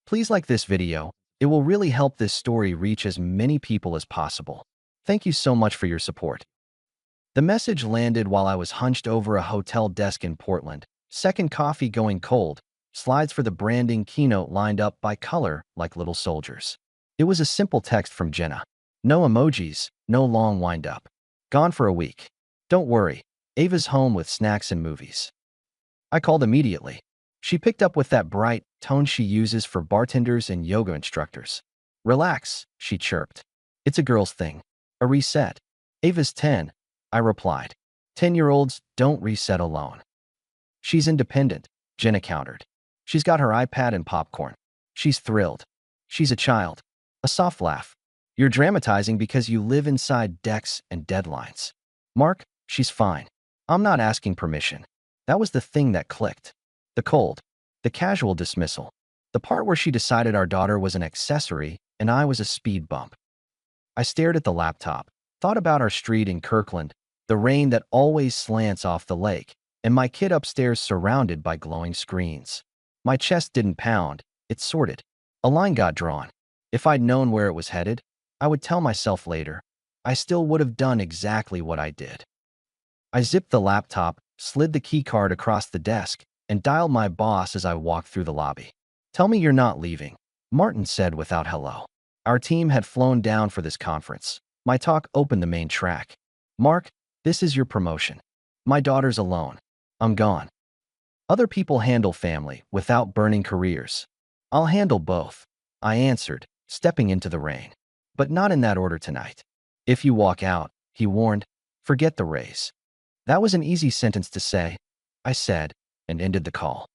Please like this video. It will really help this story reach as many people as possible. Thank you so much for your support. The message landed while I was hunched over a hotel desk in Portland. Second coffee going cold. Slides for the branding keynote lined up by color like little soldiers. It was a simple text from Jenna. No emojis, no long wind-up. Gone for a week. Don't worry. Ava's home with snacks and movies. I called immediately. She picked up with that bright tone she uses for bartenders and yoga instructors. Relax, she chirped. It's a girl's thing. A reset. Ava's 10, I replied. 10-year-olds don't reset alone. She's independent, Jenna countered. She's got her iPad and popcorn. She's thrilled. She's a child. A soft laugh. You're dramatizing because you live inside decks and deadlines. Mark, she's fine. I'm not asking permission. That was the thing that clicked. The cold. The casual dismissal. The part where she decided our daughter was an accessory and I was a speed bump. I stared at the laptop, thought about our street in Kirkland, the rain that always slants off the lake, and my kid upstairs surrounded by glowing screens. My chest didn't pound, it sorted. A line got drawn. If I'd known where it was headed, I would tell myself later. I still would have done exactly what I did. I zipped the laptop, slid the keycard across the desk, and dialed my boss as I walked through the lobby. Tell me you're not leaving, Martin said without hello. Our team had flown down for this conference. My talk opened the main track. Mark, this is your promotion. My daughter's alone. I'm gone. Other people handle family without burning careers. I'll handle both, I answered, stepping into the rain. But not in that order tonight. If you walk out, he warned, forget the raise. That was an easy sentence to say, I said, and ended the call.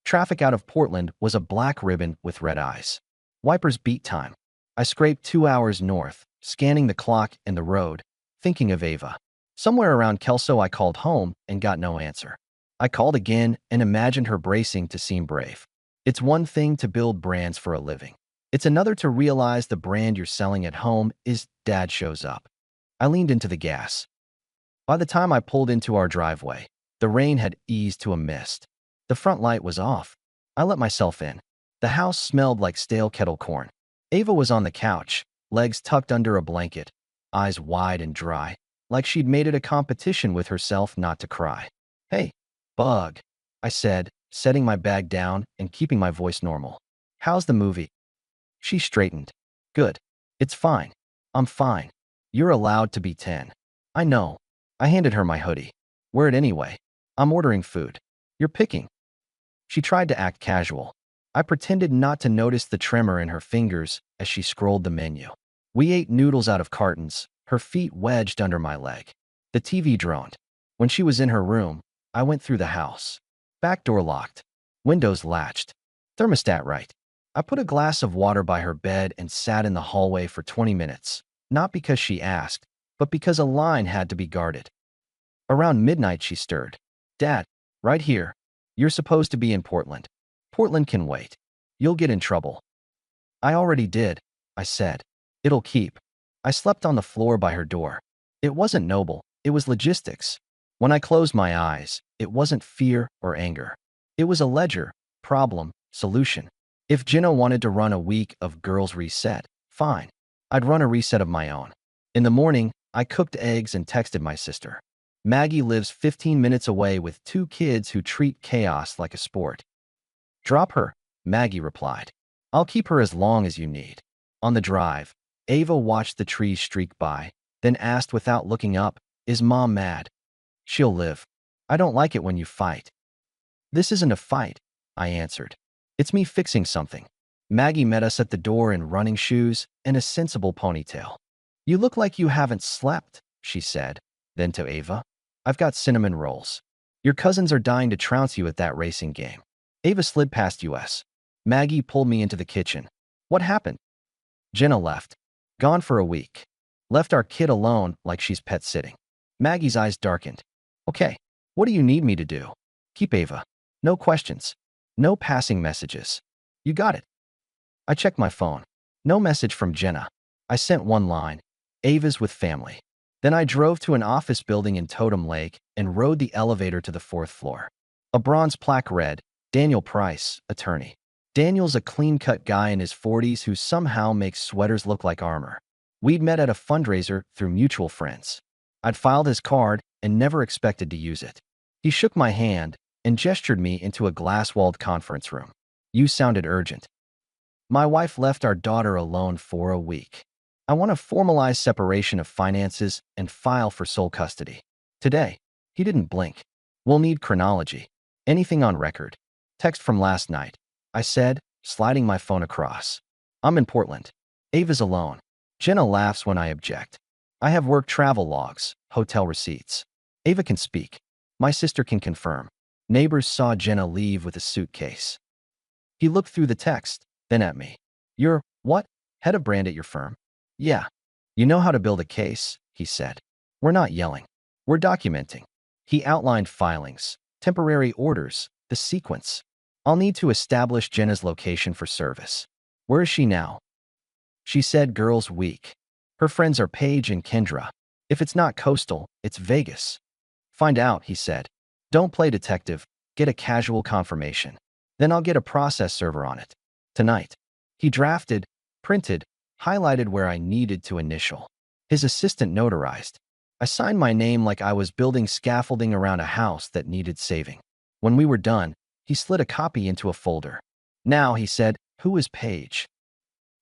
Traffic out of Portland was a black ribbon with red eyes. Wipers beat time. I scraped 2 hours north, scanning the clock and the road, thinking of Ava. Somewhere around Kelso I called home and got no answer. I called again and imagined her bracing to seem brave. It's one thing to build brands for a living. It's another to realize the brand you're selling at home is Dad shows up. I leaned into the gas. By the time I pulled into our driveway, the rain had eased to a mist. The front light was off. I let myself in. The house smelled like stale kettle corn. Ava was on the couch, legs tucked under a blanket, eyes wide and dry, like she'd made it a competition with herself not to cry. Hey, bug, I said, setting my bag down and keeping my voice normal. How's the movie? She straightened. Good. It's fine. I'm fine. You're allowed to be 10. I know. I handed her my hoodie. Wear it anyway. I'm ordering food. You're picking. She tried to act casual. I pretended not to notice the tremor in her fingers as she scrolled the menu. We ate noodles out of cartons, her feet wedged under my leg. The TV droned. When she was in her room, I went through the house. Back door locked. Windows latched. Thermostat right. I put a glass of water by her bed and sat in the hallway for 20 minutes, not because she asked, but because a line had to be guarded. Around midnight she stirred. Dad, right here. You're supposed to be in Portland. Portland can wait. You'll get in trouble. I already did, I said. It'll keep. I slept on the floor by her door. It wasn't noble, it was logistics. When I closed my eyes, it wasn't fear or anger. It was a ledger, problem, solution. If Jenna wanted to run a week of Girls Reset, fine. I'd run a reset of my own. In the morning, I cooked eggs and texted my sister. Maggie lives 15 minutes away with 2 kids who treat chaos like a sport. Drop her, Maggie replied. I'll keep her as long as you need. On the drive, Ava watched the trees streak by, then asked without looking up, is Mom mad? She'll live. I don't like it when you fight. This isn't a fight, I answered. It's me fixing something. Maggie met us at the door in running shoes and a sensible ponytail. You look like you haven't slept, she said. Then to Ava, I've got cinnamon rolls. Your cousins are dying to trounce you at that racing game. Ava slid past us. Maggie pulled me into the kitchen. What happened? Jenna left. Gone for a week. Left our kid alone like she's pet sitting. Maggie's eyes darkened. Okay, what do you need me to do? Keep Ava. No questions. No passing messages. You got it. I checked my phone. No message from Jenna. I sent one line. Ava's with family. Then I drove to an office building in Totem Lake and rode the elevator to the 4th floor. A bronze plaque read, Daniel Price, attorney. Daniel's a clean-cut guy in his 40s who somehow makes sweaters look like armor. We'd met at a fundraiser through mutual friends. I'd filed his card and never expected to use it. He shook my hand and gestured me into a glass-walled conference room. You sounded urgent. My wife left our daughter alone for a week. I want a formalized separation of finances and file for sole custody. Today, he didn't blink. We'll need chronology. Anything on record. Text from last night. I said, sliding my phone across. I'm in Portland. Ava's alone. Jenna laughs when I object. I have work travel logs, hotel receipts. Ava can speak. My sister can confirm. Neighbors saw Jenna leave with a suitcase. He looked through the text, then at me. You're, what? Head of brand at your firm? Yeah. You know how to build a case, he said. We're not yelling. We're documenting. He outlined filings, temporary orders, the sequence. I'll need to establish Jenna's location for service. Where is she now? She said Girls Week. Her friends are Paige and Kendra. If it's not coastal, it's Vegas. Find out, he said. Don't play detective, get a casual confirmation. Then I'll get a process server on it. Tonight. He drafted, printed, highlighted where I needed to initial. His assistant notarized. I signed my name like I was building scaffolding around a house that needed saving. When we were done, he slid a copy into a folder. Now, he said, who is Paige?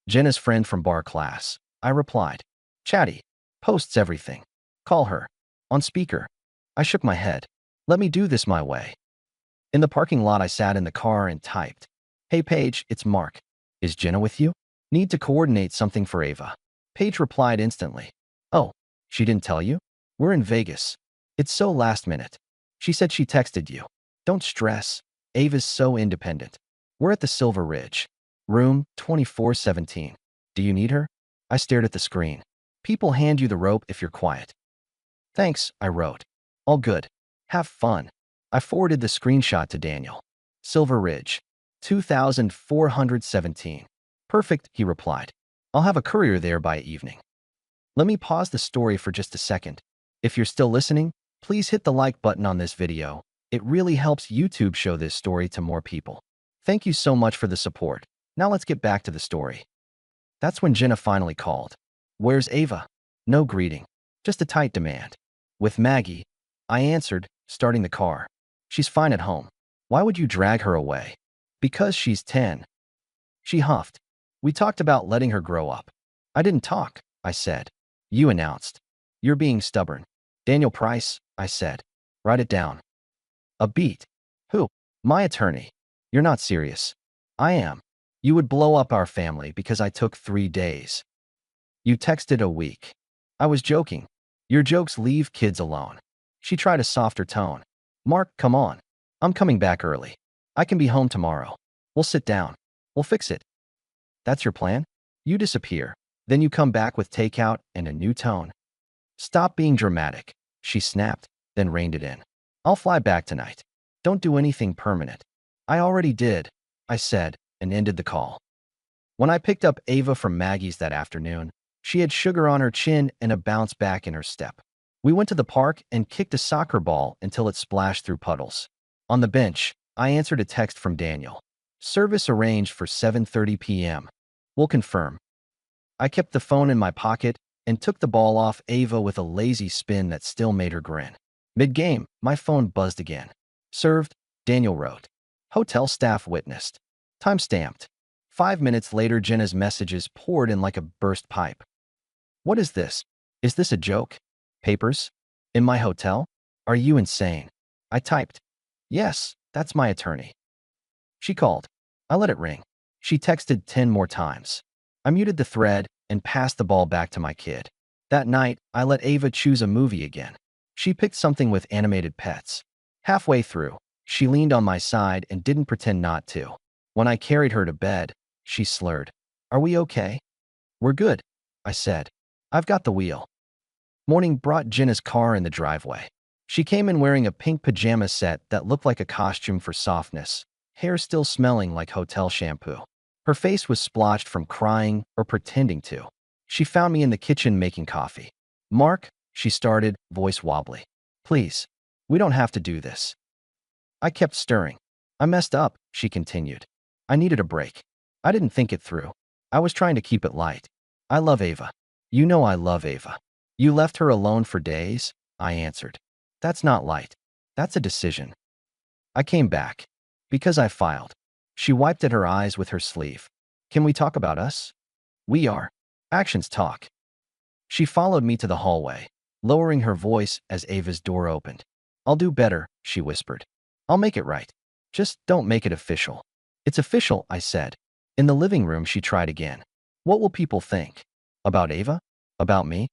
Jenna's friend from bar class. I replied. Chatty. Posts everything. Call her. On speaker. I shook my head. Let me do this my way. In the parking lot, I sat in the car and typed. Hey Paige, it's Mark. Is Jenna with you? Need to coordinate something for Ava. Paige replied instantly. Oh, she didn't tell you? We're in Vegas. It's so last minute. She said she texted you. Don't stress. Ava's so independent. We're at the Silver Ridge. Room 2417. Do you need her? I stared at the screen. People hand you the rope if you're quiet. Thanks, I wrote. All good. Have fun. I forwarded the screenshot to Daniel. Silver Ridge. 2417. Perfect, he replied. I'll have a courier there by evening. Let me pause the story for just a second. If you're still listening, please hit the like button on this video. It really helps YouTube show this story to more people. Thank you so much for the support. Now let's get back to the story. That's when Jenna finally called. Where's Ava? No greeting, just a tight demand. With Maggie, I answered, starting the car. She's fine at home. Why would you drag her away? Because she's 10. She huffed. We talked about letting her grow up. I didn't talk, I said. You announced. You're being stubborn. Daniel Price, I said. Write it down. A beat. Who? My attorney. You're not serious. I am. You would blow up our family because I took 3 days. You texted a week. I was joking. Your jokes leave kids alone. She tried a softer tone. Mark, come on. I'm coming back early. I can be home tomorrow. We'll sit down. We'll fix it. That's your plan? You disappear. Then you come back with takeout and a new tone. Stop being dramatic, she snapped, then reined it in. I'll fly back tonight. Don't do anything permanent. I already did, I said, and ended the call. When I picked up Ava from Maggie's that afternoon, she had sugar on her chin and a bounce back in her step. We went to the park and kicked a soccer ball until it splashed through puddles. On the bench, I answered a text from Daniel. Service arranged for 7:30 p.m. We'll confirm. I kept the phone in my pocket and took the ball off Ava with a lazy spin that still made her grin. Mid-game, my phone buzzed again. Served, Daniel wrote. Hotel staff witnessed. Time stamped. 5 minutes later, Jenna's messages poured in like a burst pipe. What is this? Is this a joke? Papers? In my hotel? Are you insane? I typed. Yes, that's my attorney. She called. I let it ring. She texted 10 more times. I muted the thread and passed the ball back to my kid. That night, I let Ava choose a movie again. She picked something with animated pets. Halfway through, she leaned on my side and didn't pretend not to. When I carried her to bed, she slurred. Are we okay? We're good, I said. I've got the wheel. Morning brought Jenna's car in the driveway. She came in wearing a pink pajama set that looked like a costume for softness, hair still smelling like hotel shampoo. Her face was splotched from crying or pretending to. She found me in the kitchen making coffee. Mark, she started, voice wobbly. Please, we don't have to do this. I kept stirring. I messed up, she continued. I needed a break. I didn't think it through. I was trying to keep it light. I love Ava. You know I love Ava. You left her alone for days? I answered. That's not light. That's a decision. I came back. Because I filed. She wiped at her eyes with her sleeve. Can we talk about us? We are. Actions talk. She followed me to the hallway, lowering her voice as Ava's door opened. I'll do better, she whispered. I'll make it right. Just don't make it official. It's official, I said. In the living room, she tried again. What will people think? About Ava? About me?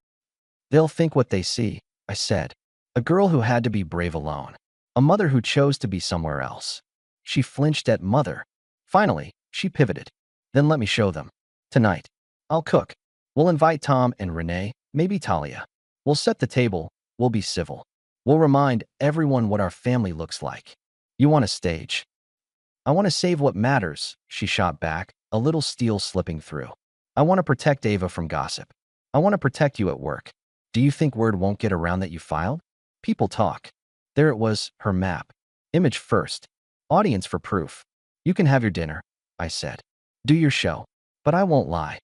They'll think what they see, I said. A girl who had to be brave alone. A mother who chose to be somewhere else. She flinched at mother. Finally, she pivoted. Then let me show them. Tonight. I'll cook. We'll invite Tom and Renee, maybe Talia. We'll set the table. We'll be civil. We'll remind everyone what our family looks like. You want a stage? I want to save what matters, she shot back, a little steel slipping through. I want to protect Ava from gossip. I want to protect you at work. Do you think word won't get around that you filed? People talk. There it was, her map. Image first. Audience for proof. You can have your dinner, I said. Do your show. But I won't lie.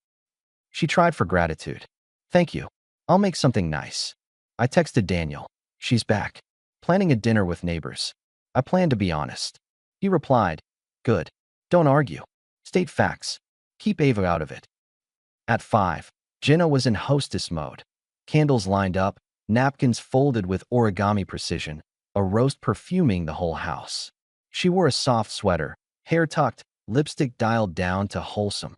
She tried for gratitude. Thank you. I'll make something nice. I texted Daniel. She's back. Planning a dinner with neighbors. I plan to be honest. He replied, good. Don't argue. State facts. Keep Ava out of it. At 5, Jenna was in hostess mode. Candles lined up, napkins folded with origami precision, a roast perfuming the whole house. She wore a soft sweater, hair tucked, lipstick dialed down to wholesome.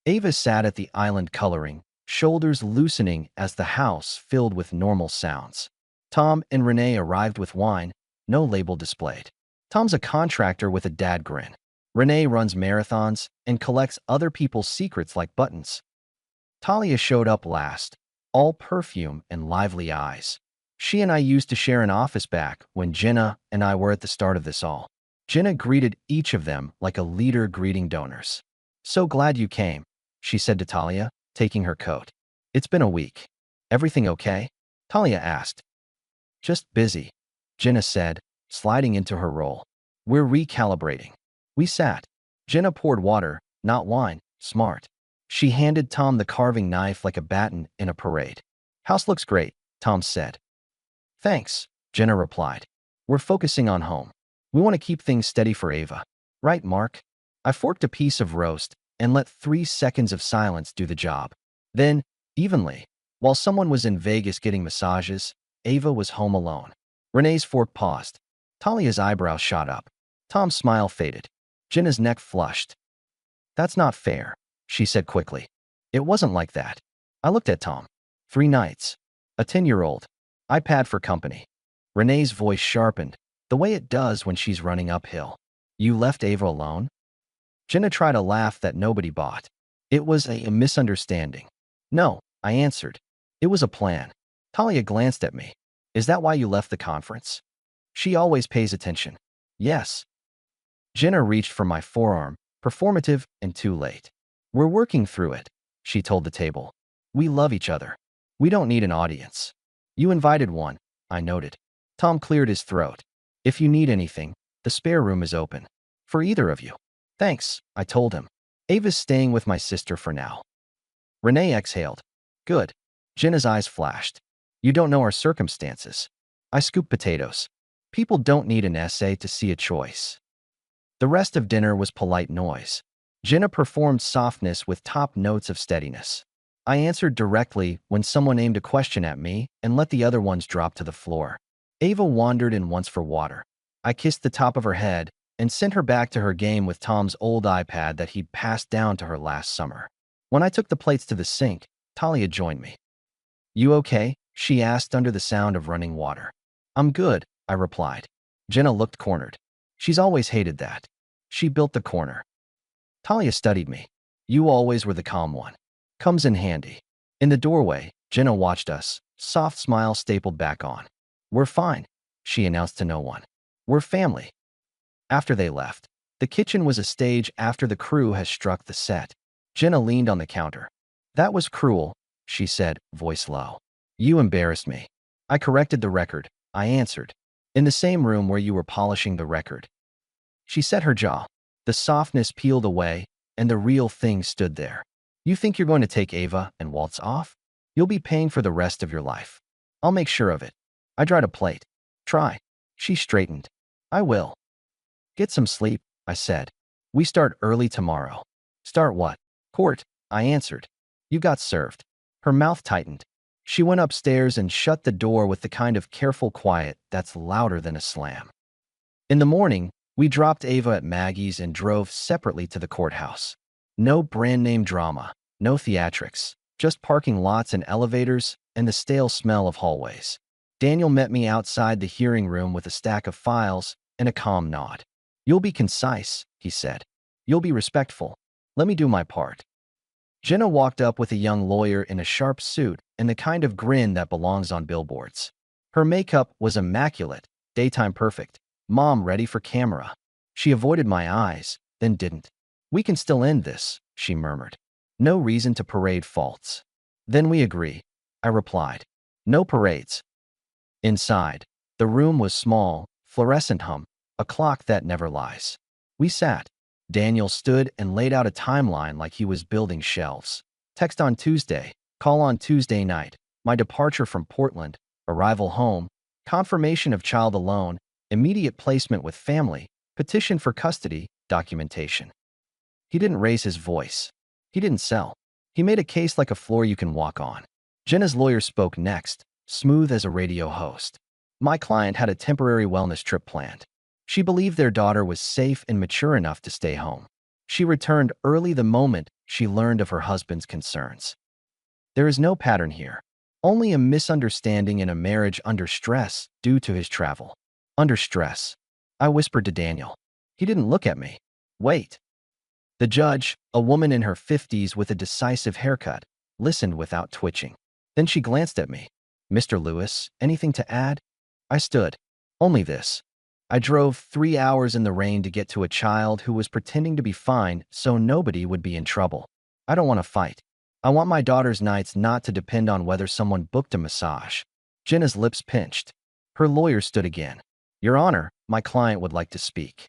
Ava sat at the island coloring, shoulders loosening as the house filled with normal sounds. Tom and Renee arrived with wine, no label displayed. Tom's a contractor with a dad grin. Renee runs marathons and collects other people's secrets like buttons. Talia showed up last, all perfume and lively eyes. She and I used to share an office back when Jenna and I were at the start of this all. Jenna greeted each of them like a leader greeting donors. So glad you came, she said to Talia, taking her coat. It's been a week. Everything okay? Talia asked. Just busy, Jenna said, sliding into her role. We're recalibrating. We sat. Jenna poured water, not wine, smart. She handed Tom the carving knife like a baton in a parade. House looks great, Tom said. Thanks, Jenna replied. We're focusing on home. We want to keep things steady for Ava. Right, Mark? I forked a piece of roast and let 3 seconds of silence do the job. Then, evenly, while someone was in Vegas getting massages, Ava was home alone. Renee's fork paused. Talia's eyebrows shot up. Tom's smile faded. Jenna's neck flushed. That's not fair, she said quickly. It wasn't like that. I looked at Tom. 3 nights. A 10-year-old. iPad for company. Renee's voice sharpened, the way it does when she's running uphill. You left Ava alone? Jenna tried a laugh that nobody bought. It was a misunderstanding. No, I answered. It was a plan. Talia glanced at me. Is that why you left the conference? She always pays attention. Yes. Jenna reached for my forearm, performative and too late. We're working through it, she told the table. We love each other. We don't need an audience. You invited one, I noted. Tom cleared his throat. If you need anything, the spare room is open. For either of you. Thanks, I told him. Ava's staying with my sister for now. Renee exhaled. Good. Jenna's eyes flashed. You don't know our circumstances. I scooped potatoes. People don't need an essay to see a choice. The rest of dinner was polite noise. Jenna performed softness with top notes of steadiness. I answered directly when someone aimed a question at me and let the other ones drop to the floor. Ava wandered in once for water. I kissed the top of her head and sent her back to her game with Tom's old iPad that he'd passed down to her last summer. When I took the plates to the sink, Talia joined me. You okay? She asked under the sound of running water. I'm good, I replied. Jenna looked cornered. She's always hated that. She built the corner. Talia studied me. You always were the calm one. Comes in handy. In the doorway, Jenna watched us, soft smile stapled back on. We're fine, she announced to no one. We're family. After they left, the kitchen was a stage after the crew has struck the set. Jenna leaned on the counter. That was cruel, she said, voice low. You embarrassed me. I corrected the record, I answered. In the same room where you were polishing the record. She set her jaw. The softness peeled away, and the real thing stood there. You think you're going to take Ava and waltz off? You'll be paying for the rest of your life. I'll make sure of it. I dried a plate. Try. She straightened. I will. Get some sleep, I said. We start early tomorrow. Start what? Court, I answered. You got served. Her mouth tightened. She went upstairs and shut the door with the kind of careful quiet that's louder than a slam. In the morning, we dropped Ava at Maggie's and drove separately to the courthouse. No brand-name drama, no theatrics, just parking lots and elevators and the stale smell of hallways. Daniel met me outside the hearing room with a stack of files and a calm nod. You'll be concise, he said. You'll be respectful. Let me do my part. Jenna walked up with a young lawyer in a sharp suit and the kind of grin that belongs on billboards. Her makeup was immaculate, daytime perfect, mom ready for camera. She avoided my eyes, then didn't. We can still end this, she murmured. No reason to parade faults. Then we agree, I replied. No parades. Inside, the room was small, fluorescent hum, a clock that never lies. We sat. Daniel stood and laid out a timeline like he was building shelves. Text on Tuesday, call on Tuesday night, my departure from Portland, arrival home, confirmation of child alone, immediate placement with family, petition for custody, documentation. He didn't raise his voice. He didn't sell. He made a case like a floor you can walk on. Jenna's lawyer spoke next, smooth as a radio host. My client had a temporary wellness trip planned. She believed their daughter was safe and mature enough to stay home. She returned early the moment she learned of her husband's concerns. There is no pattern here, only a misunderstanding in a marriage under stress due to his travel. Under stress, I whispered to Daniel. He didn't look at me. Wait. The judge, a woman in her 50s with a decisive haircut, listened without twitching. Then she glanced at me. Mr. Lewis, anything to add? I stood. Only this. I drove 3 hours in the rain to get to a child who was pretending to be fine so nobody would be in trouble. I don't want to fight. I want my daughter's nights not to depend on whether someone booked a massage. Jenna's lips pinched. Her lawyer stood again. Your Honor, my client would like to speak.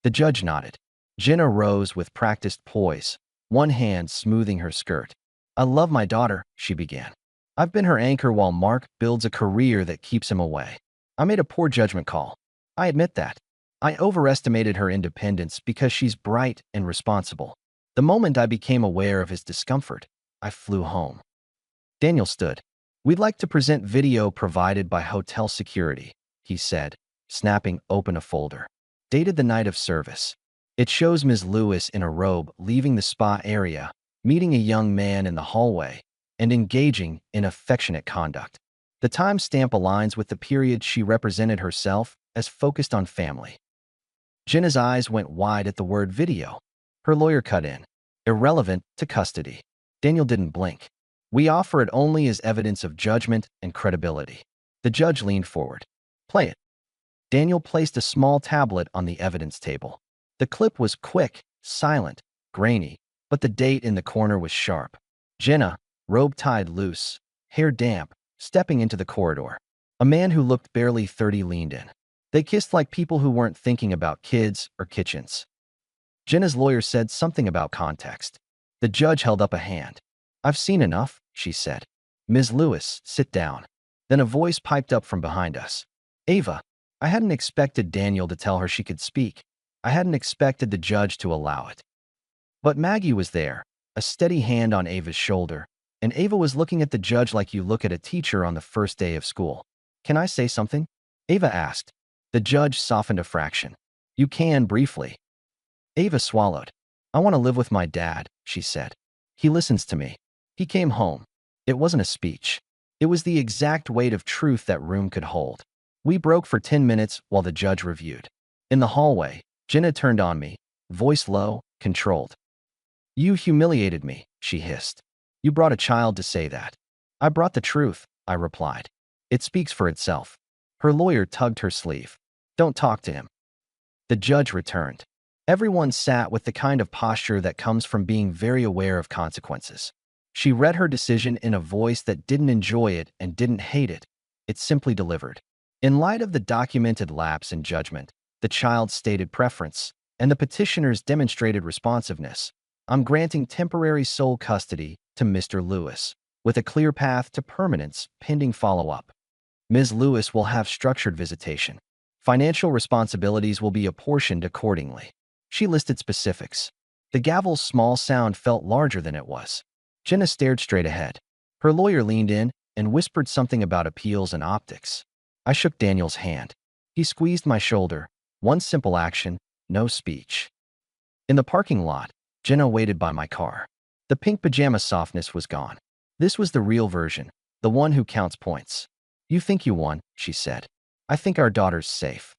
The judge nodded. Jenna rose with practiced poise, one hand smoothing her skirt. I love my daughter, she began. I've been her anchor while Mark builds a career that keeps him away. I made a poor judgment call. I admit that. I overestimated her independence because she's bright and responsible. The moment I became aware of his discomfort, I flew home. Daniel stood. We'd like to present video provided by hotel security, he said, snapping open a folder. Dated the night of service. It shows Ms. Lewis in a robe leaving the spa area, meeting a young man in the hallway, and engaging in affectionate conduct. The timestamp aligns with the period she represented herself as focused on family. Jenna's eyes went wide at the word video. Her lawyer cut in. Irrelevant to custody. Daniel didn't blink. We offer it only as evidence of judgment and credibility. The judge leaned forward. Play it. Daniel placed a small tablet on the evidence table. The clip was quick, silent, grainy, but the date in the corner was sharp. Jenna, robe tied loose, hair damp, stepping into the corridor. A man who looked barely 30 leaned in. They kissed like people who weren't thinking about kids or kitchens. Jenna's lawyer said something about context. The judge held up a hand. I've seen enough, she said. Ms. Lewis, sit down. Then a voice piped up from behind us. Ava. I hadn't expected Daniel to tell her she could speak. I hadn't expected the judge to allow it. But Maggie was there, a steady hand on Ava's shoulder, and Ava was looking at the judge like you look at a teacher on the first day of school. Can I say something? Ava asked. The judge softened a fraction. You can, briefly. Ava swallowed. I want to live with my dad, she said. He listens to me. He came home. It wasn't a speech. It was the exact weight of truth that room could hold. We broke for 10 minutes while the judge reviewed. In the hallway, Jenna turned on me, voice low, controlled. You humiliated me, she hissed. You brought a child to say that. I brought the truth, I replied. It speaks for itself. Her lawyer tugged her sleeve. Don't talk to him. The judge returned. Everyone sat with the kind of posture that comes from being very aware of consequences. She read her decision in a voice that didn't enjoy it and didn't hate it. It simply delivered. In light of the documented lapse in judgment, the child's stated preference, and the petitioners demonstrated responsiveness. I'm granting temporary sole custody to Mr. Lewis, with a clear path to permanence pending follow-up. Ms. Lewis will have structured visitation. Financial responsibilities will be apportioned accordingly. She listed specifics. The gavel's small sound felt larger than it was. Jenna stared straight ahead. Her lawyer leaned in and whispered something about appeals and optics. I shook Daniel's hand. He squeezed my shoulder. One simple action, no speech. In the parking lot, Jenna waited by my car. The pink pajama softness was gone. This was the real version, the one who counts points. You think you won, she said. I think our daughter's safe.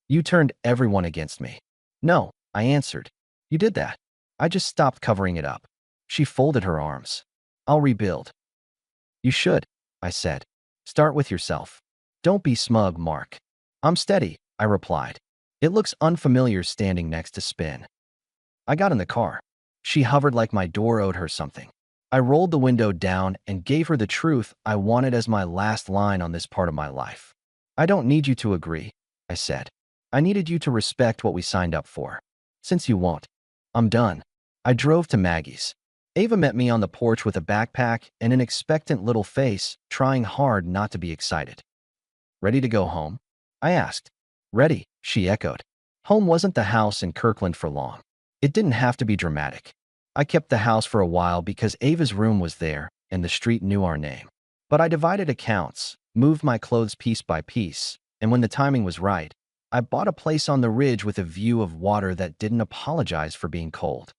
You turned everyone against me. No, I answered. You did that. I just stopped covering it up. She folded her arms. I'll rebuild. You should, I said. Start with yourself. Don't be smug, Mark. I'm steady, I replied. It looks unfamiliar standing next to Spin. I got in the car. She hovered like my door owed her something. I rolled the window down and gave her the truth I wanted as my last line on this part of my life. I don't need you to agree, I said. I needed you to respect what we signed up for. Since you won't, I'm done. I drove to Maggie's. Ava met me on the porch with a backpack and an expectant little face, trying hard not to be excited. Ready to go home? I asked. Ready, she echoed. Home wasn't the house in Kirkland for long. It didn't have to be dramatic. I kept the house for a while because Ava's room was there and the street knew our name. But I divided accounts, moved my clothes piece by piece, and when the timing was right, I bought a place on the ridge with a view of water that didn't apologize for being cold.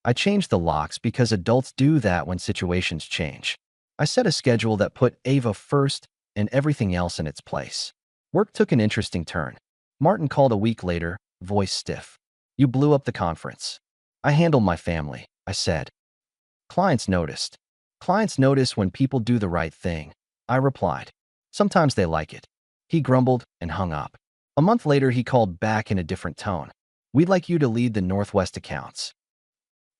I changed the locks because adults do that when situations change. I set a schedule that put Ava first and everything else in its place. Work took an interesting turn. Martin called a week later, voice stiff. You blew up the conference. I handled my family, I said. Clients noticed. Clients notice when people do the right thing, I replied. Sometimes they like it. He grumbled and hung up. A month later, he called back in a different tone. We'd like you to lead the Northwest accounts.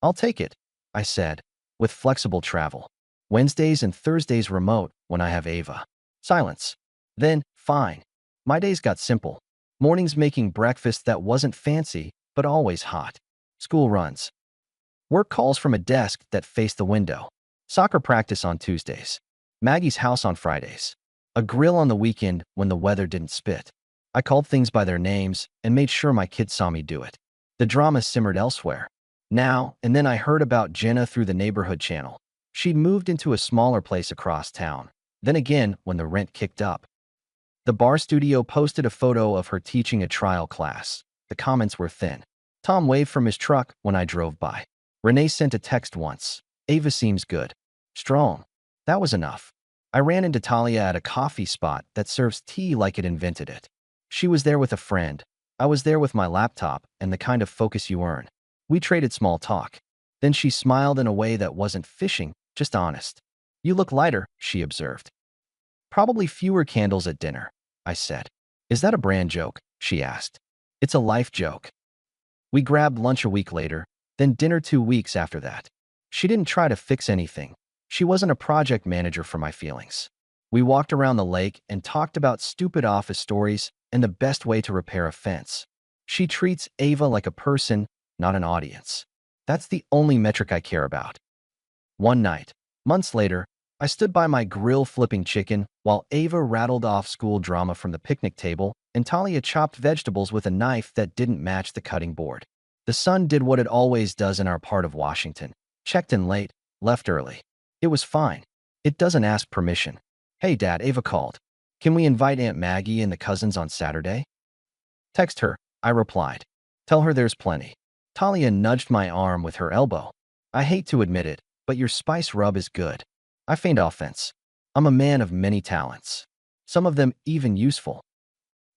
I'll take it, I said, with flexible travel. Wednesdays and Thursdays remote when I have Ava. Silence. Then, fine. My days got simple. Mornings making breakfast that wasn't fancy, but always hot. School runs. Work calls from a desk that faced the window. Soccer practice on Tuesdays. Maggie's house on Fridays. A grill on the weekend when the weather didn't spit. I called things by their names and made sure my kids saw me do it. The drama simmered elsewhere. Now and then I heard about Jenna through the neighborhood channel. She'd moved into a smaller place across town. Then again, when the rent kicked up. The bar studio posted a photo of her teaching a trial class. The comments were thin. Tom waved from his truck when I drove by. Renee sent a text once. Ava seems good. Strong. That was enough. I ran into Talia at a coffee spot that serves tea like it invented it. She was there with a friend. I was there with my laptop and the kind of focus you earn. We traded small talk. Then she smiled in a way that wasn't fishing, just honest. You look lighter, she observed. Probably fewer candles at dinner, I said. Is that a brand joke? She asked. It's a life joke. We grabbed lunch a week later, then dinner 2 weeks after that. She didn't try to fix anything. She wasn't a project manager for my feelings. We walked around the lake and talked about stupid office stories and the best way to repair a fence. She treats Ava like a person, not an audience. That's the only metric I care about. One night, months later, I stood by my grill flipping chicken while Ava rattled off school drama from the picnic table and Talia chopped vegetables with a knife that didn't match the cutting board. The sun did what it always does in our part of Washington. Checked in late, left early. It was fine. It doesn't ask permission. Hey Dad, Ava called. Can we invite Aunt Maggie and the cousins on Saturday? Text her, I replied. Tell her there's plenty. Talia nudged my arm with her elbow. I hate to admit it, but your spice rub is good. I feigned offense. I'm a man of many talents. Some of them even useful.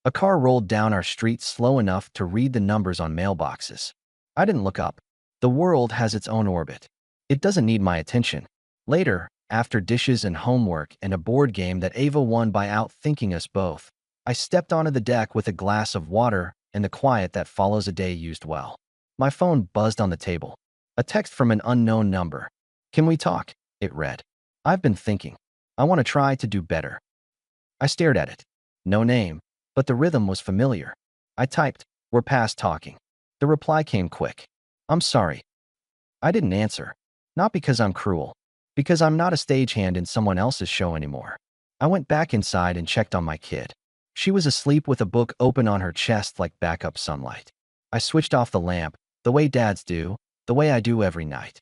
A car rolled down our street slow enough to read the numbers on mailboxes. I didn't look up. The world has its own orbit. It doesn't need my attention. Later, after dishes and homework and a board game that Ava won by outthinking us both, I stepped onto the deck with a glass of water and the quiet that follows a day used well. My phone buzzed on the table. A text from an unknown number. Can we talk? It read. I've been thinking. I want to try to do better. I stared at it. No name, but the rhythm was familiar. I typed, we're past talking. The reply came quick. I'm sorry. I didn't answer. Not because I'm cruel. Because I'm not a stagehand in someone else's show anymore. I went back inside and checked on my kid. She was asleep with a book open on her chest like backup sunlight. I switched off the lamp, the way dads do, the way I do every night.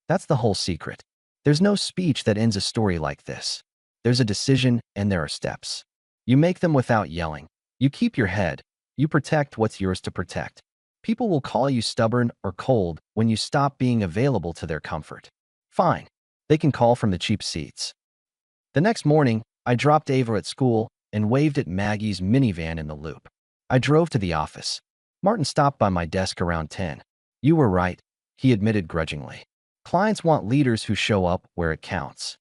That's the whole secret. There's no speech that ends a story like this. There's a decision and there are steps. You make them without yelling. You keep your head. You protect what's yours to protect. People will call you stubborn or cold when you stop being available to their comfort. Fine. They can call from the cheap seats. The next morning, I dropped Ava at school and waved at Maggie's minivan in the loop. I drove to the office. Martin stopped by my desk around 10. You were right, he admitted grudgingly. Clients want leaders who show up where it counts.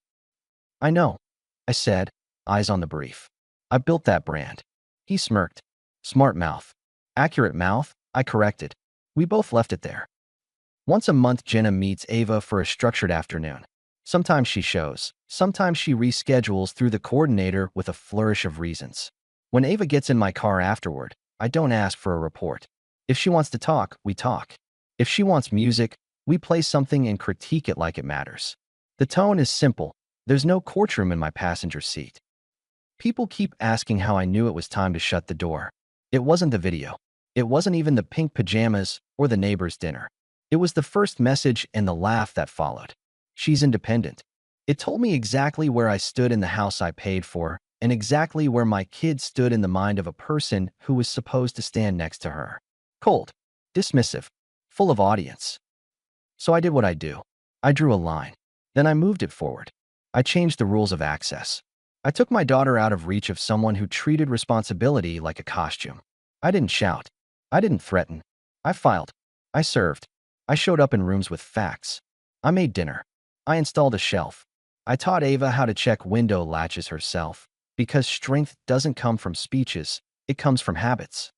I know, I said, eyes on the brief. I built that brand. He smirked. Smart mouth. Accurate mouth, I corrected. We both left it there. Once a month, Jenna meets Ava for a structured afternoon. Sometimes she shows. Sometimes she reschedules through the coordinator with a flourish of reasons. When Ava gets in my car afterward, I don't ask for a report. If she wants to talk, we talk. If she wants music, we play something and critique it like it matters. The tone is simple. There's no courtroom in my passenger seat. People keep asking how I knew it was time to shut the door. It wasn't the video. It wasn't even the pink pajamas or the neighbor's dinner. It was the first message and the laugh that followed. She's independent. It told me exactly where I stood in the house I paid for and exactly where my kid stood in the mind of a person who was supposed to stand next to her. Cold, dismissive, full of audience. So I did what I do. I drew a line. Then I moved it forward. I changed the rules of access. I took my daughter out of reach of someone who treated responsibility like a costume. I didn't shout. I didn't threaten. I filed. I served. I showed up in rooms with facts. I made dinner. I installed a shelf. I taught Ava how to check window latches herself, because strength doesn't come from speeches, it comes from habits.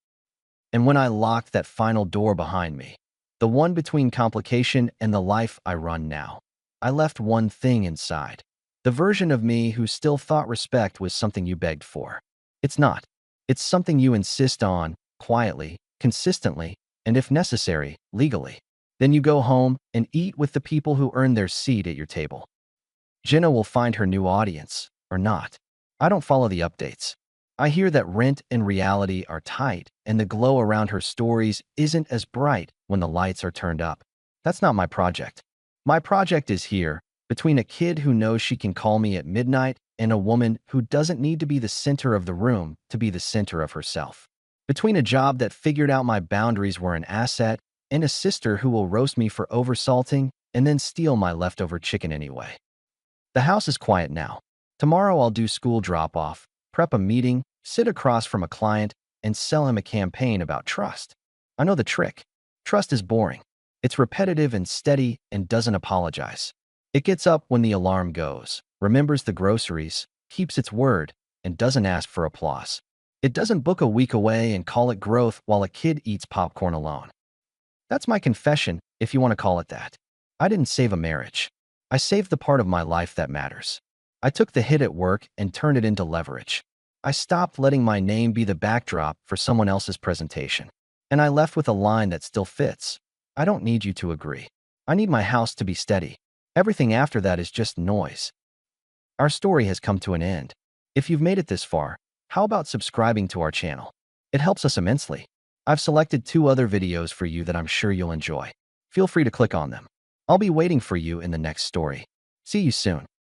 And when I locked that final door behind me, the one between complication and the life I run now, I left one thing inside. The version of me who still thought respect was something you begged for. It's not. It's something you insist on, quietly, consistently, and if necessary, legally. Then you go home and eat with the people who earn their seat at your table. Jenna will find her new audience, or not. I don't follow the updates. I hear that rent and reality are tight, and the glow around her stories isn't as bright when the lights are turned up. That's not my project. My project is here, between a kid who knows she can call me at midnight and a woman who doesn't need to be the center of the room to be the center of herself. Between a job that figured out my boundaries were an asset and a sister who will roast me for oversalting and then steal my leftover chicken anyway. The house is quiet now. Tomorrow I'll do school drop-off, prep a meeting, sit across from a client, and sell him a campaign about trust. I know the trick. Trust is boring. It's repetitive and steady and doesn't apologize. It gets up when the alarm goes, remembers the groceries, keeps its word, and doesn't ask for applause. It doesn't book a week away and call it growth while a kid eats popcorn alone. That's my confession, if you want to call it that. I didn't save a marriage. I saved the part of my life that matters. I took the hit at work and turned it into leverage. I stopped letting my name be the backdrop for someone else's presentation. And I left with a line that still fits. I don't need you to agree. I need my house to be steady. Everything after that is just noise. Our story has come to an end. If you've made it this far, how about subscribing to our channel? It helps us immensely. I've selected 2 other videos for you that I'm sure you'll enjoy. Feel free to click on them. I'll be waiting for you in the next story. See you soon.